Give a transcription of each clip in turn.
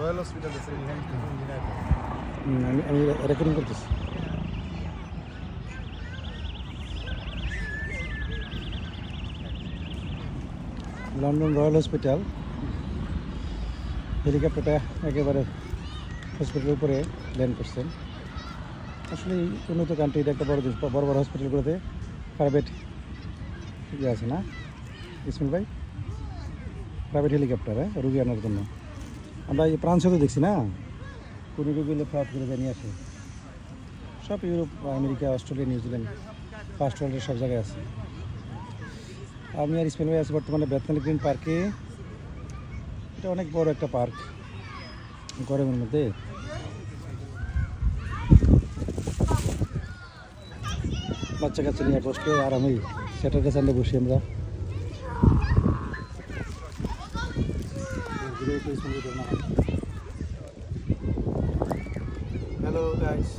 Royal hospital আছে আমি recording করতেছি। লন্ডন রয়্যাল হসপিটাল, হেলিকপ্টারটা একেবারে হসপিটালের উপরে ল্যান্ড করছেন। আসলে উন্নত কান্ট্রি, এটা একটা বড় জিনিস। বড় বড় হসপিটালগুলোতে প্রাইভেট ইয়ে আছে না ইসমাইল ভাই, প্রাইভেট হেলিকপ্টার রুগী আনার জন্য। আমরা এই ফ্রান্সে তো দেখছি না, কোনো রুগী হলে ফ্লাইট করে জানিয়ে আসে। সব Europe, America, Australia, New Zealand, first ওয়ার্ল্ডের সব জায়গায় আছে। আমি আর ইসমাইল ভাই আছি বর্তমানে বেতনালি গ্রিন পার্কে। এটা অনেক বড় একটা পার্ক, গরমের মধ্যে বাচ্চা কাচ্চা নিয়ে বসলে আরামে স্যাটারডে সানডে বসি আমরা। হ্যালো গাইস,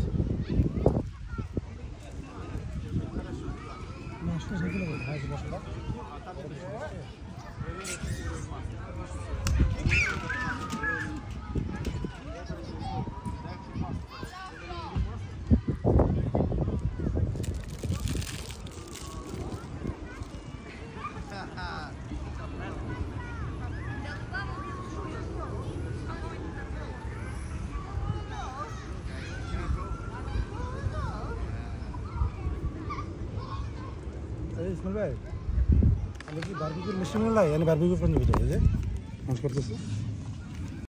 ইসমাইল ভাই, আমরা কি বারবিকিউর মিষ্টি মনে লাগে? বারবিকিউ ফ্রেন্ড ভিডিও যে মানুষ করতেছে।